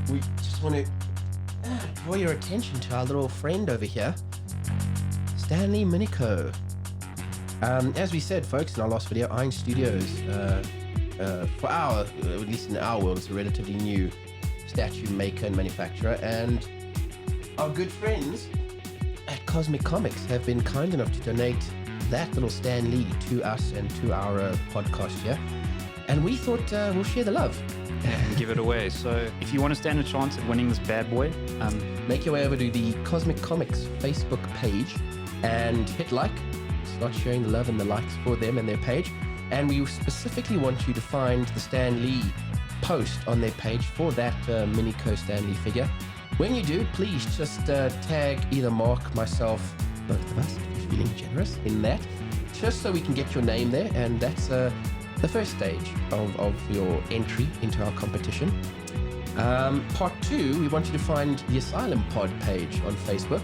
we just want to draw your attention to our little friend over here, Stanley Minico. As we said, folks, in our last video, Iron Studios, for our, at least in our world, it's a relatively new statue maker and manufacturer, and our good friends at Cosmic Comics have been kind enough to donate that little Stan Lee to us and to our podcast here, and we thought we'll share the love. And give it away. So if you want to stand a chance at winning this bad boy, make your way over to the Cosmic Comics Facebook page and hit like. Start sharing the love and the likes for them and their page. And we specifically want you to find the Stan Lee post on their page for that Minico Stan Lee figure. When you do, please just tag either Mark, myself, both of us, if you're feeling generous in that, just so we can get your name there. And that's the first stage of your entry into our competition. Part 2, we want you to find the Asylum Pod page on Facebook.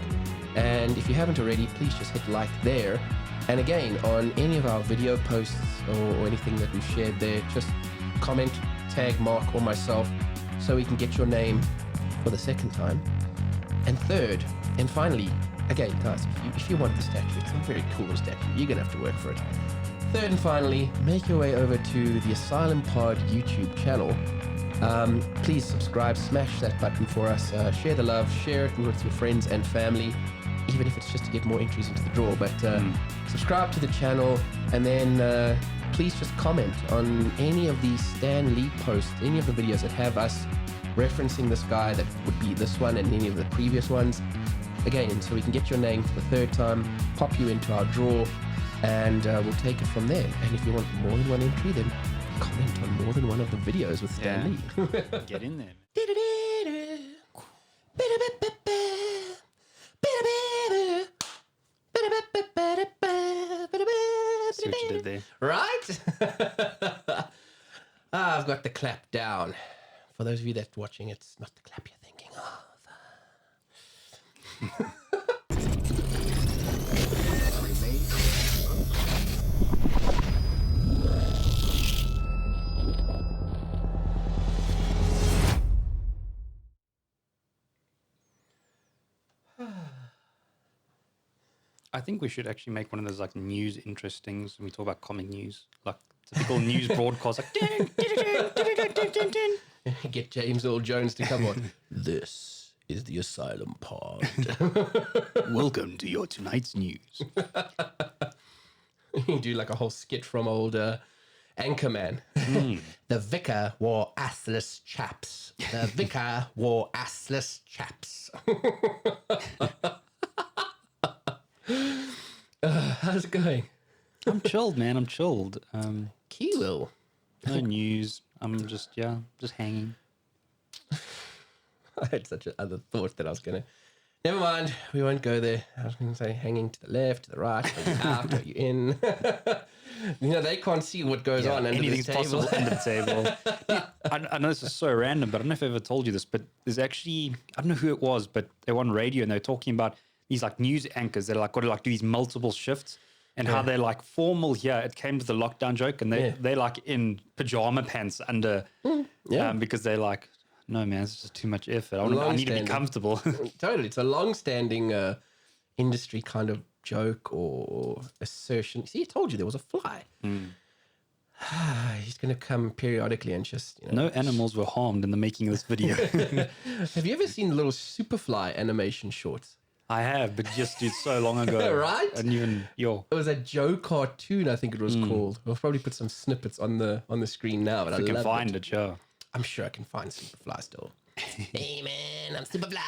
And if you haven't already, please just hit like there. And again, on any of our video posts or anything that we've shared there, just comment, tag Mark or myself so we can get your name for the second time. And third, and finally, again, guys, if you want the statue, it's a very cool statue. You're going to have to work for it. Third and finally, make your way over to the Asylum Pod YouTube channel. Please subscribe, smash that button for us, share the love, share it with your friends and family, even if it's just to get more entries into the draw. But subscribe to the channel, and then please just comment on any of the Stan Lee posts, any of the videos that have us referencing this guy. That would be this one and any of the previous ones. Again, so we can get your name for the third time, pop you into our draw, and we'll take it from there. And if you want more than one entry, then comment on more than one of the videos with Stan Lee. get in there. See what you did there. Right? I've got the clap down. For those of you that are watching, it's not the clap you're thinking of. I think we should actually make one of those like news interestings when we talk about comic news, like typical news broadcast, like ding, ding, ding, ding, ding, ding, ding. Get James Earl Jones to come on. This is the Asylum Pod. Welcome to your tonight's news. You do like a whole skit from old Anchorman. The vicar wore assless chaps. The vicar wore assless chaps. How's it going? I'm chilled, man. I'm chilled. Kilo. No news. I'm just hanging. I had such another thought that I was going to... Never mind. We won't go there. I was going to say hanging to the left, to the right. Are you out? Are you in? They can't see what goes on under anything's the table. possible under the table. I know this is so random, but I don't know if I ever told you this, but there's actually... I don't know who it was, but they were on radio and they were talking about these like news anchors that are like got to like do these multiple shifts, and how they're like formal here. It came to the lockdown joke, and they're like in pajama pants under, because they're like, no man, it's just too much effort. I need to be comfortable. Totally, it's a long-standing industry kind of joke or assertion. See, I told you there was a fly. He's going to come periodically and just... No animals were harmed in the making of this video. Have you ever seen the little Superfly animation shorts? I have, but just did so long ago. Right? And even It was a Joe cartoon, I think it was called. We'll probably put some snippets on the screen now. But if we can find it, sure. I'm sure I can find Superfly still. Hey man, I'm Superfly.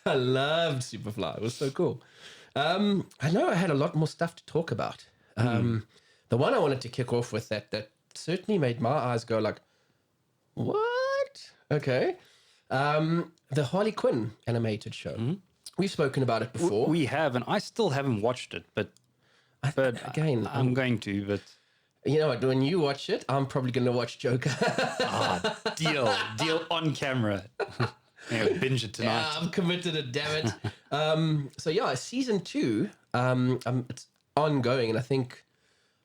I loved Superfly. It was so cool. I know I had a lot more stuff to talk about. The one I wanted to kick off with that certainly made my eyes go like, what? Okay. The Harley Quinn animated show. We've spoken about it before. We have, and I still haven't watched it, but again, I'm going to. But you know what? When you watch it, I'm probably going to watch Joker. Deal on camera. Yeah, binge it tonight. Yeah, I'm committed to it, damn it. So yeah, season 2, it's ongoing, and I think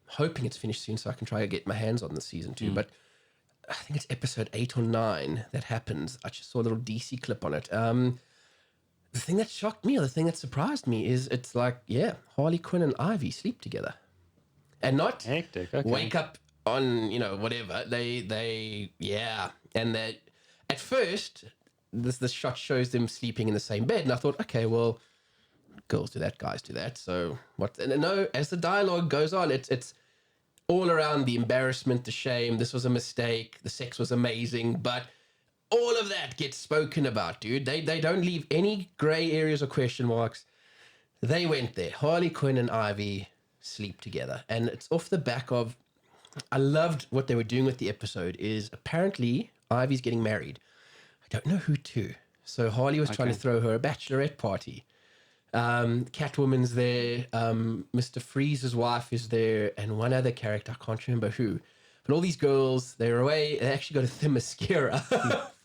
hoping it's finished soon so I can try to get my hands on the season 2. But I think it's episode 8 or 9 that happens. I just saw a little DC clip on it. The thing that shocked me, or the thing that surprised me, is it's like, yeah, Harley Quinn and Ivy sleep together, and not Hectic. Okay. wake up on, whatever. Yeah, and that at first this shot shows them sleeping in the same bed, and I thought, okay, well, girls do that, guys do that. So what? And no, as the dialogue goes on, it's all around the embarrassment, the shame. This was a mistake. The sex was amazing, but all of that gets spoken about, dude. They don't leave any gray areas or question marks. They went there. Harley Quinn and Ivy sleep together. And it's off the back of, I loved what they were doing with the episode, is apparently Ivy's getting married. I don't know who to. So Harley was trying to throw her a bachelorette party. Catwoman's there. Mr. Freeze's wife is there. And one other character, I can't remember who. But all these girls, they're away. They actually go to Themyscira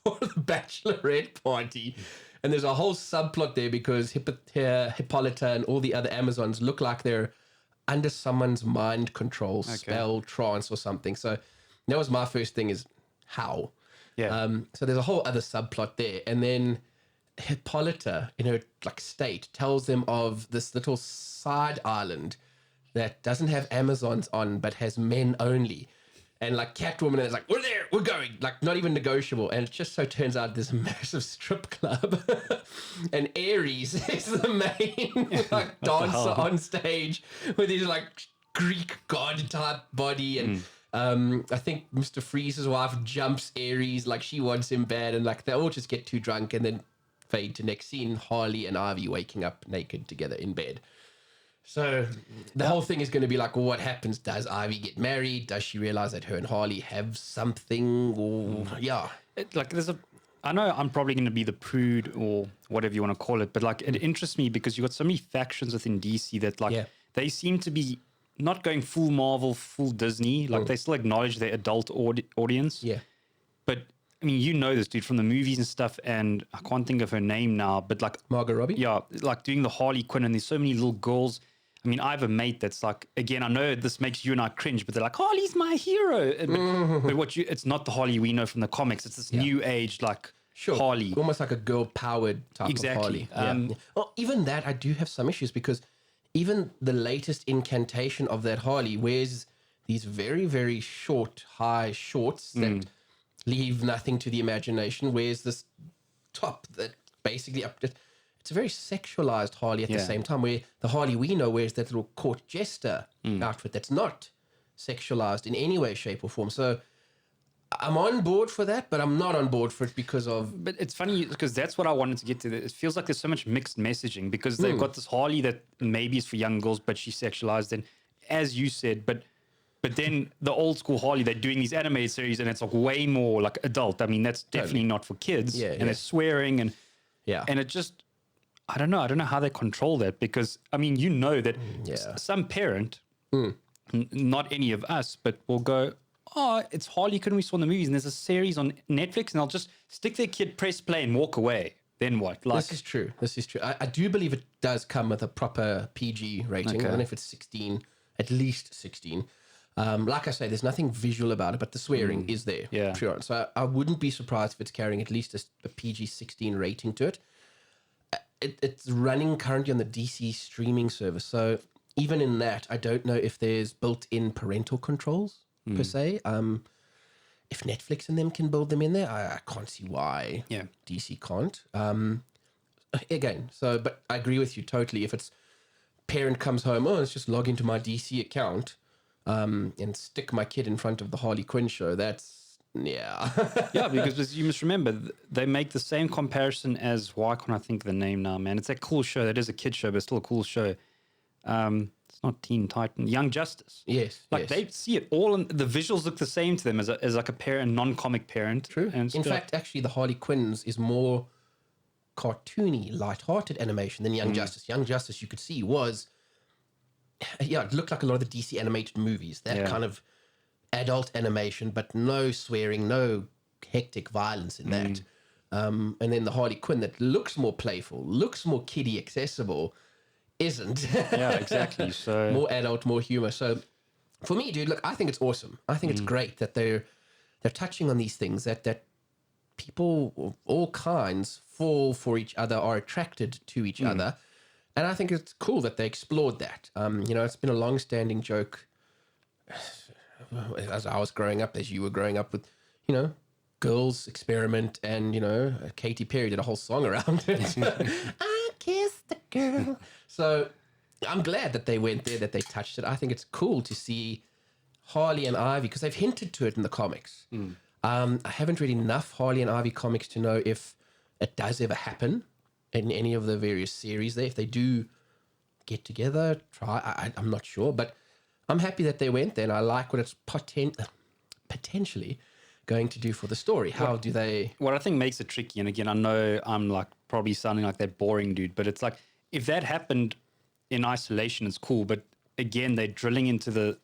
for the bachelorette party. And there's a whole subplot there because Hippolyta and all the other Amazons look like they're under someone's mind control, spell, trance or something. So that was my first thing, is how? Yeah. So there's a whole other subplot there. And then Hippolyta, in her state, tells them of this little side island that doesn't have Amazons on, but has men only. And Catwoman is like, we're there, we're going, not even negotiable. And it just so turns out there's a massive strip club. And Ares is the main dancer on stage with his Greek god type body. And I think Mr. Freeze's wife jumps Ares like she wants him bad. And they all just get too drunk and then fade to next scene, Harley and Ivy waking up naked together in bed. So the whole thing is going to be well, what happens? Does Ivy get married? Does she realize that her and Harley have something? Or I know I'm probably going to be the prude or whatever you want to call it, but it interests me because you've got so many factions within DC that they seem to be not going full Marvel, full Disney. They still acknowledge their adult audience. Yeah. But I mean, this dude from the movies and stuff, and I can't think of her name now, but Margot Robbie? Yeah, doing the Harley Quinn, and there's so many little girls. I mean, I have a mate that's again, I know this makes you and I cringe, but they're like, Harley's my hero. But it's not the Harley we know from the comics. It's this new age, Harley. Almost like a girl-powered type of Harley. Well, even that, I do have some issues because even the latest incantation of that Harley wears these very, very short, high shorts that leave nothing to the imagination, wears this top that basically it's a very sexualized Harley at the same time, where the Harley we know wears that little court jester outfit that's not sexualized in any way, shape or form. So I'm on board for that, but I'm not on board for it because of... But it's funny because that's what I wanted to get to. It feels like there's so much mixed messaging because they've got this Harley that maybe is for young girls, but she's sexualized. And as you said, but then the old school Harley, they're doing these animated series and it's way more adult. I mean, that's definitely not for kids. And they're swearing and it just... I don't know how they control that because, I mean, that some parent, not any of us, but will go, oh, it's Harley Quinn we saw in the movies and there's a series on Netflix and they'll just stick their kid, press play and walk away. Then what? This is true. I do believe it does come with a proper PG rating. I don't know if it's 16, at least 16. Like I say, there's nothing visual about it, but the swearing is there. Yeah. Sure. So I wouldn't be surprised if it's carrying at least a PG-16 rating to it. It's running currently on the DC streaming service. So even in that, I don't know if there's built-in parental controls per se. If Netflix and them can build them in there, I can't see why DC can't. Again, but I agree with you totally. If it's parent comes home, let's just log into my DC account and stick my kid in front of the Harley Quinn show, that's... Yeah, because you must remember they make the same comparison as, why can't I think of the name now, man? It's that cool show that is a kid show, but still a cool show. It's not Teen Titan, Young Justice. Yes, they see it all, and the visuals look the same to them as a parent, non-comic parent. True. And in fact, actually, the Harley Quinns is more cartoony, light-hearted animation than Young Justice. Young Justice, you could see, was it looked like a lot of the DC animated movies. That kind of adult animation, but no swearing, no hectic violence in that. And then the Harley Quinn that looks more playful, looks more kiddie accessible, isn't. Yeah, exactly. So more adult, more humor. So for me, dude, look, I think it's awesome. I think it's great that they're they're touching on these things that people of all kinds fall for each other, are attracted to each other. And I think it's cool that they explored that. It's been a long-standing joke as I was growing up, as you were growing up with, girls experiment, and, Katy Perry did a whole song around it. I kissed the girl. So I'm glad that they went there, that they touched it. I think it's cool to see Harley and Ivy, because they've hinted to it in the comics. I haven't read enough Harley and Ivy comics to know if it does ever happen in any of the various series there. If they do get together, I'm not sure. But I'm happy that they went there, and I like what it's potentially going to do for the story. How do they... What I think makes it tricky, and again, I know I'm like probably sounding like that boring dude, but it's like, if that happened in isolation, it's cool. But again, they're drilling into the...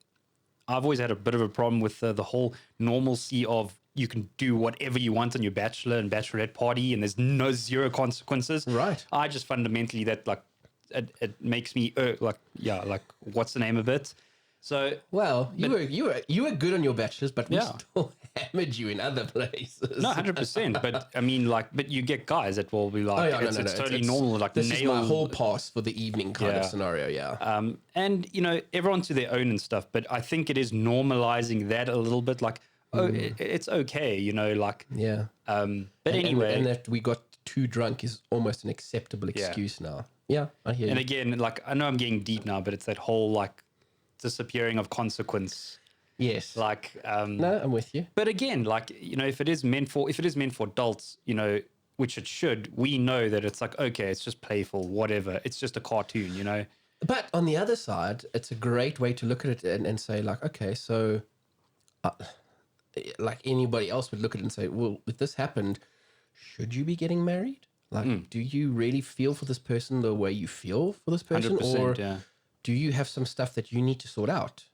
I've always had a bit of a problem with the whole normalcy of you can do whatever you want on your bachelor and bachelorette party, and there's zero consequences. Right. I just fundamentally, that like, it makes me like what's the name of it? So well, you were good on your bachelors, but we still hammered you in other places. No, 100%. But I mean, like, but you get guys that will be like, it's totally normal. Like, this is my whole pass for the evening kind of scenario. Yeah. And everyone to their own and stuff. But I think it is normalizing that a little bit. Like, it's okay. Like. Yeah. But anyway, and that we got too drunk is almost an acceptable excuse now. Yeah, I hear you. And again, like, I know I'm getting deep now, but it's that whole like disappearing of consequence. Yes. Like, no, I'm with you. But again, like, if it is meant for adults, which it should, we know that it's like, okay, it's just playful, whatever. It's just a cartoon, But on the other side, it's a great way to look at it and say, like, okay, so like anybody else would look at it and say, well, if this happened, should you be getting married? Like, do you really feel for this person the way you feel for this person? 100%, or do you have some stuff that you need to sort out?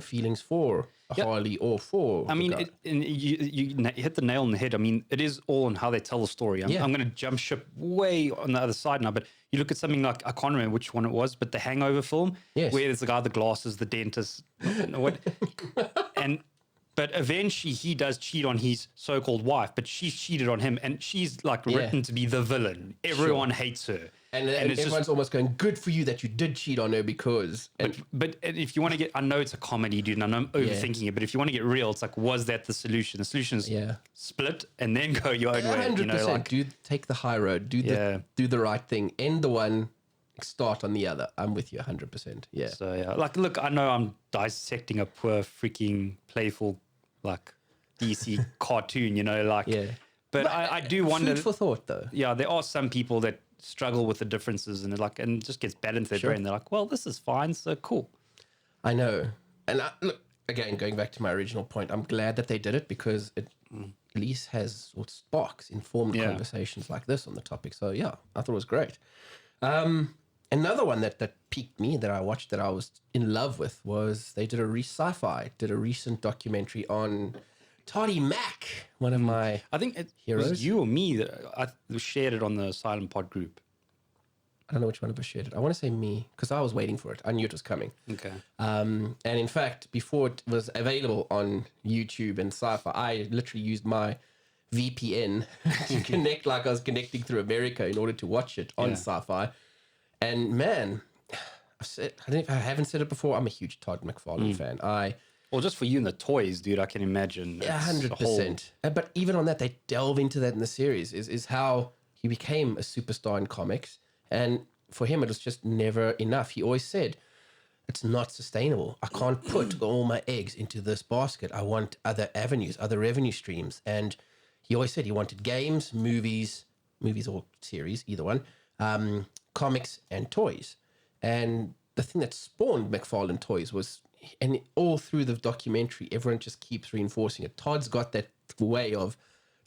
Feelings for a Harley or for... I mean, you hit the nail on the head. I mean, it is all on how they tell the story. I'm going to jump ship way on the other side now, but you look at something like, I can't remember which one it was, but the Hangover film, where there's the guy with the glasses, the dentist, but eventually he does cheat on his so-called wife, but she's cheated on him, and she's like written to be the villain. Everyone hates her. And everyone's almost going, good for you that you did cheat on her because... But if you want to get... I know it's a comedy, dude, and I know I'm overthinking it, but if you want to get real, it's like, was that the solution? The solution is split and then go your own way. 100%. Take the high road. Do the right thing. End the one, start on the other. I'm with you 100%. Yeah. So, like, look, I know I'm dissecting a poor freaking playful, like, DC cartoon, But I do wonder... Food for thought, though. Yeah, there are some people that struggle with the differences, and and it just gets bad into their brain. They're like, well, this is fine, so cool. I know. And look, again, going back to my original point, I'm glad that they did it, because it at least has or sparks informed conversations like this on the topic. So yeah, I thought it was great. Another one that piqued me, that I watched, that I was in love with, was they did a recent documentary on Todd Mac, one of my I think it heroes. Was you or me that I shared it on the Asylum pod group. I don't know which one of us shared it. I want to say me, because I was waiting for it. I knew it was coming. Okay. And in fact, before it was available on YouTube and SYFY, I literally used my VPN to connect, like I was connecting through America, in order to watch it on SYFY. And man, I haven't said it before, I'm a huge Todd McFarlane fan. Well, just for you and the toys, dude, I can imagine. 100%. But even on that, they delve into that in the series, is how he became a superstar in comics. And for him, it was just never enough. He always said, it's not sustainable. I can't put all my eggs into this basket. I want other avenues, other revenue streams. And he always said he wanted games, movies or series, either one, comics and toys. And the thing that spawned McFarlane Toys was... And all through the documentary, everyone just keeps reinforcing it. Todd's got that way of,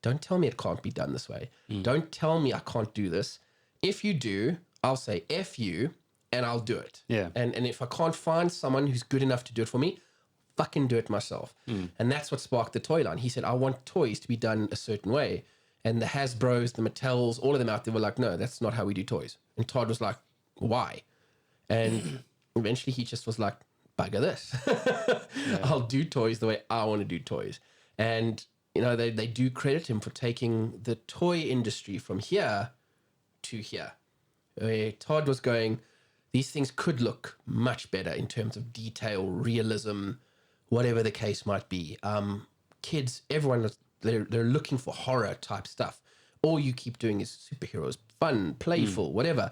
don't tell me it can't be done this way. Don't tell me I can't do this. If you do, I'll say F you, and I'll do it. Yeah. And if I can't find someone who's good enough to do it for me, fucking do it myself. And that's what sparked the toy line. He said, I want toys to be done a certain way. And the Hasbros, the Mattels, all of them out there were like, no, that's not how we do toys. And Todd was like, why? And eventually he just was like, bugger this. I'll do toys the way I want to do toys. And they do credit him for taking the toy industry from here to here. Todd was going, these things could look much better in terms of detail, realism, whatever the case might be. Kids, everyone, they're looking for horror type stuff. All you keep doing is superheroes, fun, playful, whatever.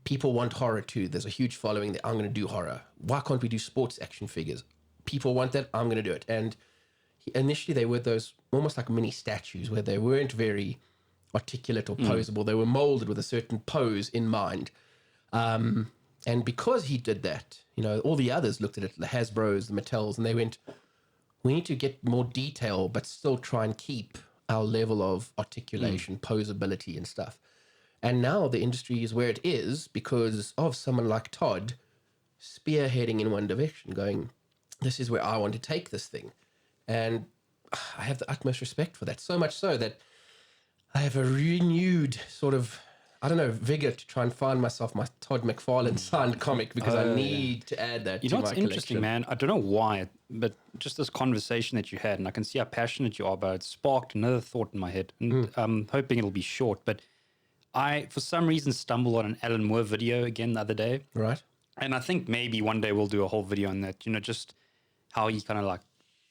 People want horror too. There's a huge following that I'm going to do horror. Why can't we do sports action figures? People want that. I'm going to do it. And initially they were those almost like mini statues where they weren't very articulate or posable. They were molded with a certain pose in mind. And because he did that, all the others looked at it, the Hasbros, the Mattels, and they went, we need to get more detail, but still try and keep our level of articulation, posability and stuff. And now the industry is where it is because of someone like Todd spearheading in one direction, going, this is where I want to take this thing. And I have the utmost respect for that, so much so that I have a renewed sort of, vigor to try and find myself my Todd McFarlane signed comic because I need to add that to my collection. What's interesting, man? I don't know why, but just this conversation that you had, and I can see how passionate you are about it, sparked another thought in my head. And I'm hoping it'll be short, but I, for some reason, stumbled on an Alan Moore video again the other day. Right. And I think maybe one day we'll do a whole video on that, just how he kind of like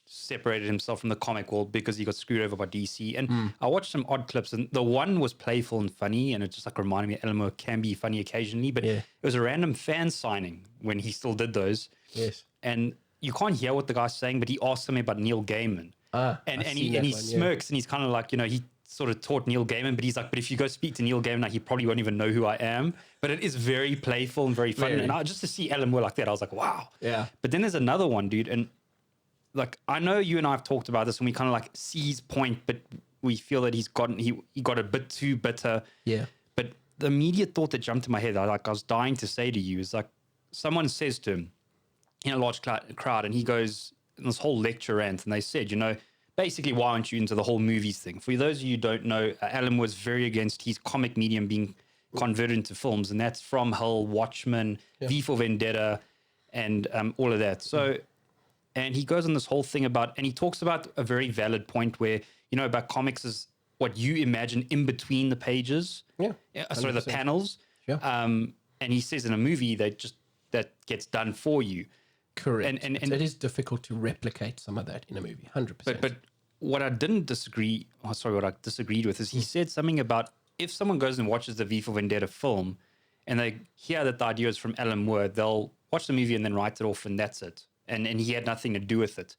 separated himself from the comic world because he got screwed over by DC. And I watched some odd clips, and the one was playful and funny, and it just like reminded me Alan Moore can be funny occasionally, but it was a random fan signing when he still did those. Yes. And you can't hear what the guy's saying, but he asked something about Neil Gaiman. And he smirks, and he's kind of like, he sort of taught Neil Gaiman, but he's like, but if you go speak to Neil Gaiman, he probably won't even know who I am. But it is very playful and very fun. And just to see Alan Moore like that, I was like, wow. Yeah. But then there's another one, dude. And like, I know you and I have talked about this, and we kind of like see his point, but we feel that he got a bit too bitter. Yeah. But the immediate thought that jumped in my head, I was dying to say to you, is like, someone says to him in a large crowd, and he goes in this whole lecture rant, and they said, basically, why aren't you into the whole movies thing? For those of you who don't know, Alan was very against his comic medium being converted into films, and that's From Hell, Watchmen, V for Vendetta, and all of that. So, and he goes on this whole thing about, and he talks about a very valid point where, about comics is what you imagine in between the pages. Yeah. Sorry, the panels. Yeah. And he says in a movie that gets done for you. Correct. And it is difficult to replicate some of that in a movie, 100%. But what I disagreed with is he said something about if someone goes and watches the V for Vendetta film and they hear that the idea is from Alan Moore, they'll watch the movie and then write it off and that's it. And he had nothing to do with it.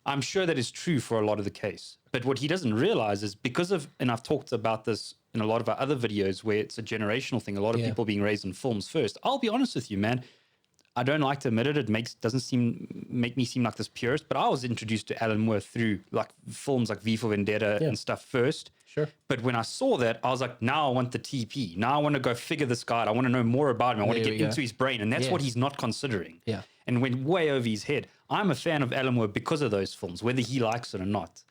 I'm sure that is true for a lot of the case. But what he doesn't realize is because of, and I've talked about this in a lot of our other videos where it's a generational thing, a lot of people being raised in films first. I'll be honest with you, man. I don't like to admit it. It doesn't make me seem like this purist, but I was introduced to Alan Moore through like films like V for Vendetta and stuff first. Sure. But when I saw that, I was like, now I want the TP. Now I want to go figure this guy out. I want to know more about him. I want to get into his brain. And that's what he's not considering. Yeah. And went way over his head. I'm a fan of Alan Moore because of those films, whether he likes it or not.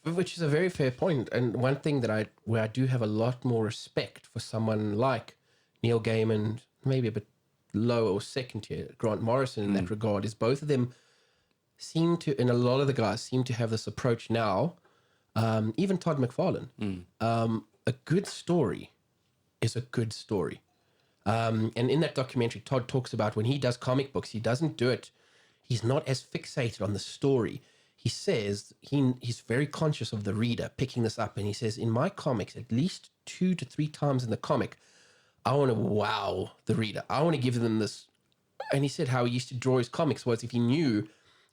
Which is a very fair point. And one thing where I do have a lot more respect for someone like Neil Gaiman, maybe a bit low or second tier, Grant Morrison in that regard, is both of them seem to, and a lot of the guys seem to have this approach now, even Todd McFarlane. A good story is a good story. And in that documentary, Todd talks about when he does comic books, he doesn't do it, he's not as fixated on the story. He says he's very conscious of the reader picking this up, and he says, in my comics, at least 2 to 3 times in the comic, I want to wow the reader. I want to give them this. And he said how he used to draw his comics was if he knew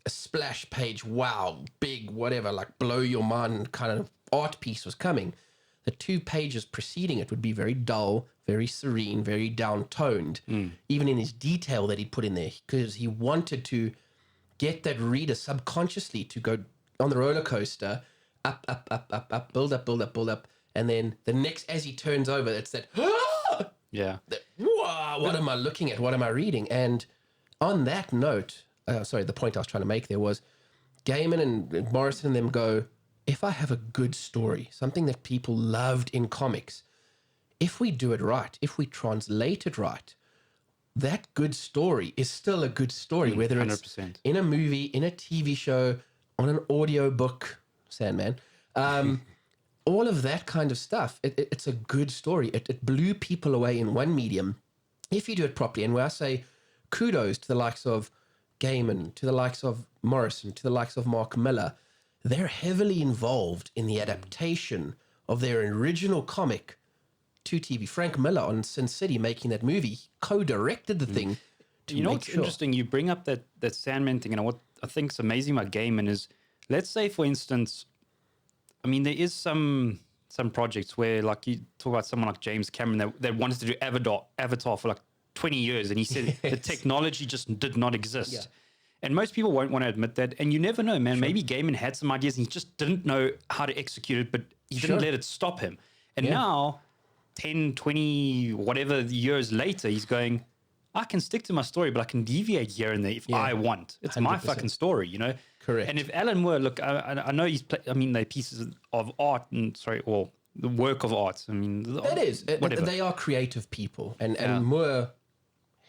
a splash page, wow, big, whatever, like blow your mind kind of art piece was coming, the 2 pages preceding it would be very dull, very serene, very down-toned, even in his detail that he put in there, because he wanted to get that reader subconsciously to go on the roller coaster, up, build up. And then the next, as he turns over, it's that, wow, what am I looking at? What am I reading? And on that note, the point I was trying to make there was Gaiman and Morrison and them go, if I have a good story, something that people loved in comics, if we do it right, if we translate it right, that good story is still a good story, whether it's 100%. in a movie, in a TV show, on an audio book, Sandman. All of that kind of stuff. It's a good story. It blew people away in one medium if you do it properly. And where I say kudos to the likes of Gaiman, to the likes of Morrison, to the likes of Mark Miller, they're heavily involved in the adaptation of their original comic to TV. Frank Miller on Sin City making that movie co-directed the thing. You know what's interesting? You bring up that Sandman thing, and what I think is amazing about Gaiman is, let's say, for instance, I mean, there is some projects where, like, you talk about someone like James Cameron that wanted to do Avatar for like 20 years, and he said the technology just did not exist. Yeah. And most people won't want to admit that. And you never know, man. Sure. Maybe Gaiman had some ideas and he just didn't know how to execute it, but he didn't let it stop him. And now, 10, 20, whatever years later, he's going, I can stick to my story, but I can deviate here and there if I want. It's 100%. My fucking story, you know? Correct. And if Alan Moore, look, I know they're pieces of art or the work of art. I mean, that is. Whatever. They are creative people. And Moore,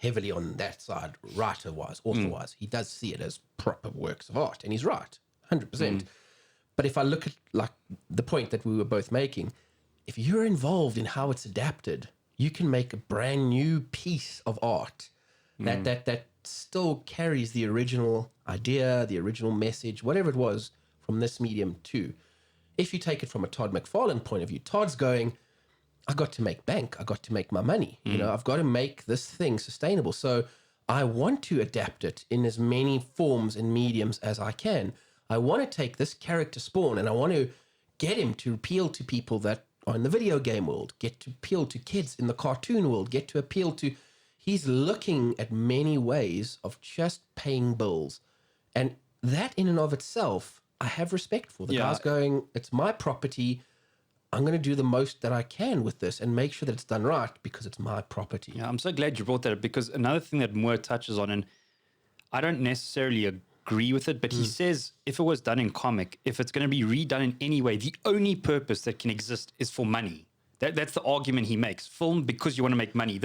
heavily on that side, writer-wise, author-wise, he does see it as proper works of art. And he's right, 100%. But if I look at, like, the point that we were both making, if you're involved in how it's adapted, you can make a brand new piece of art that still carries the original idea, the original message, whatever it was from this medium too. If you take it from a Todd McFarlane point of view, Todd's going, I got to make bank. I got to make my money. You know, I've got to make this thing sustainable. So I want to adapt it in as many forms and mediums as I can. I want to take this character Spawn and I want to get him to appeal to people that are in the video game world, get to appeal to kids in the cartoon world, get to appeal to... He's looking at many ways of just paying bills. And that in and of itself, I have respect for. The guy's going, it's my property. I'm going to do the most that I can with this and make sure that it's done right because it's my property. Yeah, I'm so glad you brought that up, because another thing that Moore touches on, and I don't necessarily agree with it, but he says if it was done in comic, if it's going to be redone in any way, the only purpose that can exist is for money. That's the argument he makes. Film because you want to make money.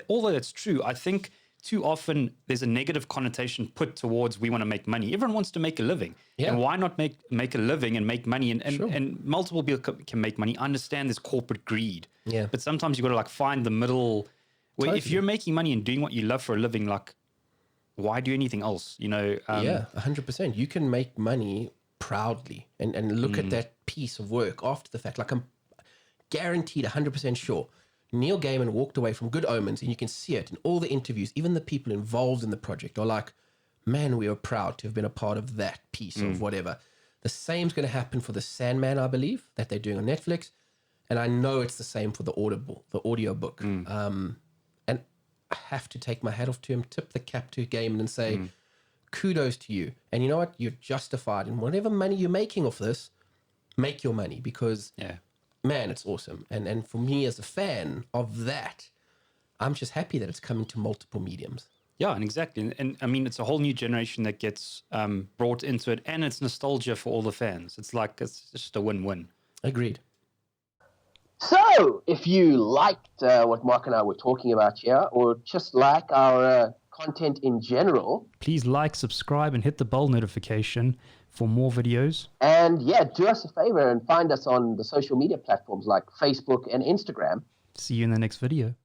Although that's true, I think too often there's a negative connotation put towards we want to make money. Everyone wants to make a living. Yeah. And why not make a living and make money? And multiple people can make money. I understand there's corporate greed. Yeah. But sometimes you got to like find the middle where if you're making money and doing what you love for a living, like why do anything else? You know? 100%. You can make money proudly and look at that piece of work after the fact. Like I'm guaranteed 100% sure Neil Gaiman walked away from Good Omens, and you can see it in all the interviews. Even the people involved in the project are like, man, we are proud to have been a part of that piece of whatever. The same's going to happen for the Sandman, I believe, that they're doing on Netflix. And I know it's the same for the audio book. And I have to take my hat off to him, tip the cap to Gaiman and say, kudos to you. And you know what? You're justified in whatever money you're making off this, make your money because... man, it's awesome. And for me as a fan of that, I'm just happy that it's coming to multiple mediums. Yeah, and exactly. And I mean, it's a whole new generation that gets brought into it, and it's nostalgia for all the fans. It's just a win-win. Agreed. So, if you liked what Mark and I were talking about here, or just like our content in general, please like, subscribe, and hit the bell notification for more videos. And do us a favor and find us on the social media platforms like Facebook and Instagram. See you in the next video.